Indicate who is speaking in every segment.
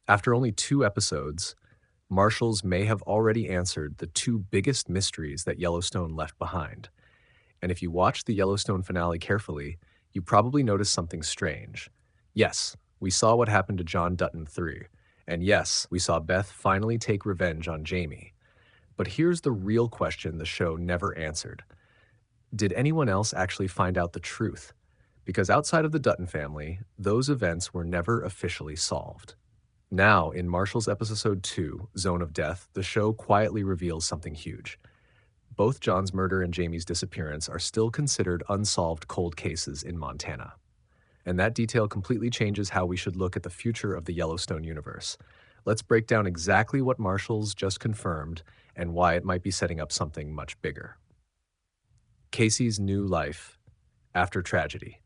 Speaker 1: After only 2 episodes, Marshals may have already answered the two biggest mysteries that Yellowstone left behind. And if you watch the Yellowstone finale carefully, you probably notice something strange. Yes, we saw what happened to John Dutton 3. And yes, we saw Beth finally take revenge on Jamie. But here's the real question the show never answered. Did anyone else actually find out the truth? Because outside of the Dutton family, those events were never officially solved. Now, in Marshall's episode 2, Zone of Death, the show quietly reveals something huge. Both John's murder and Jamie's disappearance are still considered unsolved cold cases in Montana. And that detail completely changes how we should look at the future of the Yellowstone universe. Let's break down exactly what Marshall's just confirmed and why it might be setting up something much bigger. Kayce's new life after tragedy.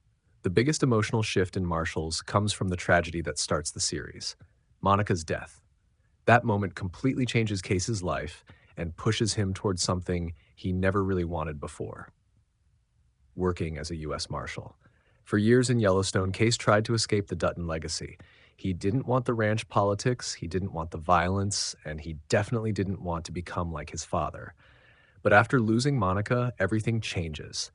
Speaker 1: The biggest emotional shift in Marshall's comes from the tragedy that starts the series, Monica's death. That moment completely changes Kayce's life and pushes him towards something he never really wanted before: working as a U.S. Marshal. For years in Yellowstone, Kayce tried to escape the Dutton legacy. He didn't want the ranch politics, he didn't want the violence, and he definitely didn't want to become like his father. But after losing Monica, everything changes.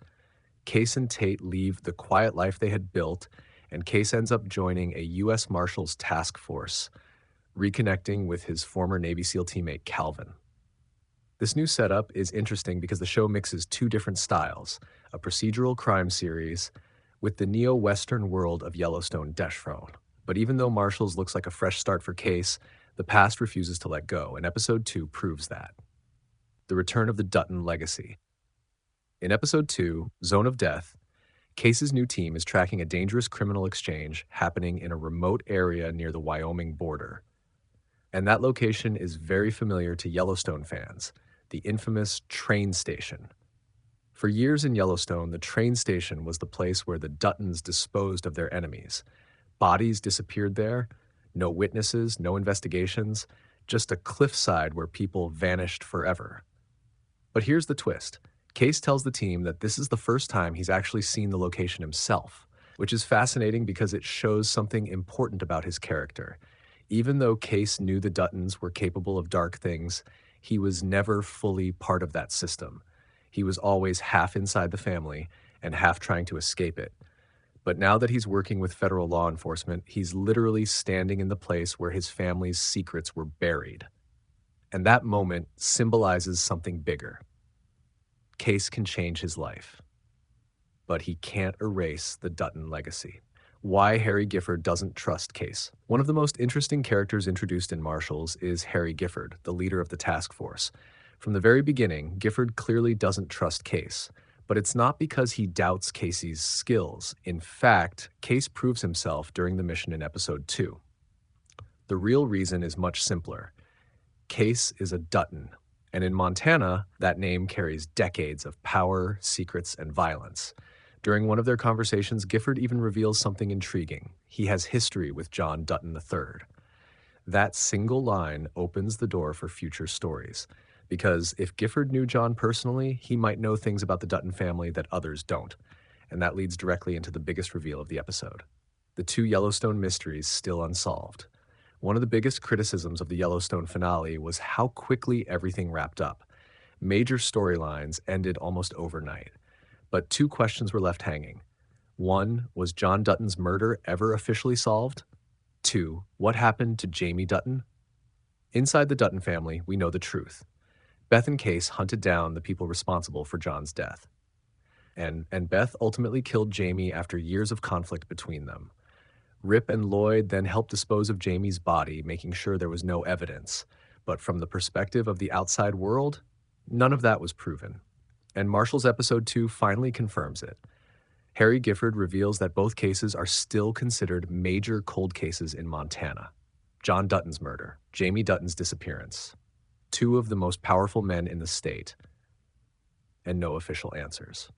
Speaker 1: Kayce and Tate leave the quiet life they had built, and Kayce ends up joining a U.S. Marshals task force, reconnecting with his former Navy SEAL teammate Calvin. This new setup is interesting because the show mixes two different styles, a procedural crime series with the neo-Western world of Yellowstone Deshfrone. But even though Marshals looks like a fresh start for Kayce, the past refuses to let go, and episode 2 proves that. The return of the Dutton legacy. In episode 2, Zone of Death, Kayce's new team is tracking a dangerous criminal exchange happening in a remote area near the Wyoming border. And that location is very familiar to Yellowstone fans, the infamous train station. For years in Yellowstone, the train station was the place where the Duttons disposed of their enemies. Bodies disappeared there, no witnesses, no investigations, just a cliffside where people vanished forever. But here's the twist. Kayce tells the team that this is the first time he's actually seen the location himself, which is fascinating because it shows something important about his character. Even though Kayce knew the Duttons were capable of dark things, he was never fully part of that system. He was always half inside the family and half trying to escape it. But now that he's working with federal law enforcement, he's literally standing in the place where his family's secrets were buried. And that moment symbolizes something bigger. Kayce can change his life, but he can't erase the Dutton legacy. Why Harry Gford doesn't trust Kayce. One of the most interesting characters introduced in Marshals is Harry Gford, the leader of the task force. From the very beginning, Gford clearly doesn't trust Kayce, but it's not because he doubts Kayce's skills. In fact, Kayce proves himself during the mission in episode 2. The real reason is much simpler. Kayce is a Dutton, and in Montana, that name carries decades of power, secrets, and violence. During one of their conversations, Gford even reveals something intriguing. He has history with John Dutton III. That single line opens the door for future stories, because if Gford knew John personally, he might know things about the Dutton family that others don't, and that leads directly into the biggest reveal of the episode. The 2 Yellowstone mysteries still unsolved. One of the biggest criticisms of the Yellowstone finale was how quickly everything wrapped up. Major storylines ended almost overnight. But 2 questions were left hanging. 1, was John Dutton's murder ever officially solved? 2, what happened to Jamie Dutton? Inside the Dutton family, we know the truth. Beth and Kayce hunted down the people responsible for John's death. And Beth ultimately killed Jamie after years of conflict between them. Rip and Lloyd then helped dispose of Jamie's body, making sure there was no evidence. But from the perspective of the outside world, none of that was proven. And Marshall's episode 2 finally confirms it. Harry Gford reveals that both cases are still considered major cold cases in Montana. John Dutton's murder, Jamie Dutton's disappearance, 2 of the most powerful men in the state, and no official answers.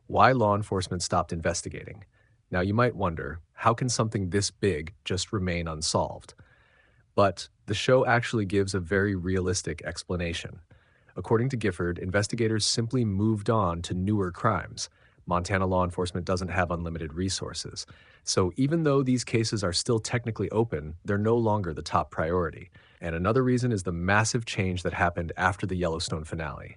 Speaker 1: Why law enforcement stopped investigating? Now you might wonder, how can something this big just remain unsolved? But the show actually gives a very realistic explanation. According to Gford, investigators simply moved on to newer crimes, Montana law enforcement doesn't have unlimited resources. So even though these cases are still technically open, they're no longer the top priority. And another reason is the massive change that happened after the Yellowstone finale.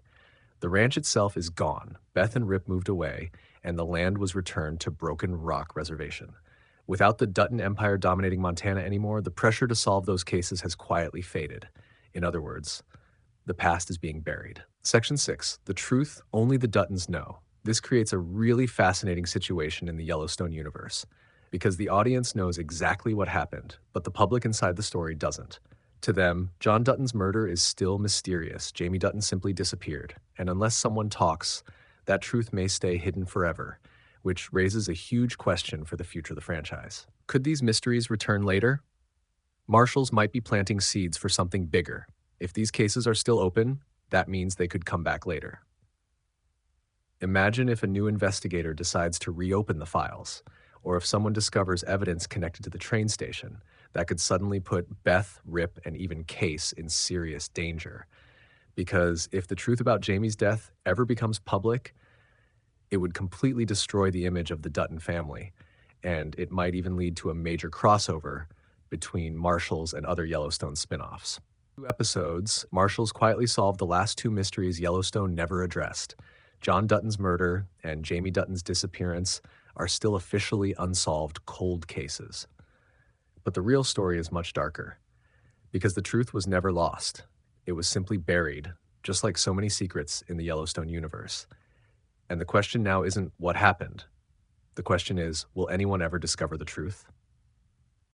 Speaker 1: The ranch itself is gone. Beth and Rip moved away, and the land was returned to Broken Rock Reservation. Without the Dutton Empire dominating Montana anymore, the pressure to solve those cases has quietly faded. In other words, the past is being buried. Section 6. The truth only the Duttons know. This creates a really fascinating situation in the Yellowstone universe, because the audience knows exactly what happened, but the public inside the story doesn't. To them, John Dutton's murder is still mysterious. Jamie Dutton simply disappeared, and unless someone talks, that truth may stay hidden forever, which raises a huge question for the future of the franchise. Could these mysteries return later? Marshals might be planting seeds for something bigger. If these cases are still open, that means they could come back later. Imagine if a new investigator decides to reopen the files, or if someone discovers evidence connected to the train station that could suddenly put Beth, Rip, and even Kayce in serious danger. Because if the truth about Jamie's death ever becomes public, it would completely destroy the image of the Dutton family, and it might even lead to a major crossover between Marshals and other Yellowstone spin-offs. 2 episodes, Marshals quietly solved the last 2 mysteries Yellowstone never addressed. John Dutton's murder and Jamie Dutton's disappearance are still officially unsolved cold cases. But the real story is much darker, because the truth was never lost. It was simply buried, just like so many secrets in the Yellowstone universe. And the question now isn't what happened. The question is, will anyone ever discover the truth?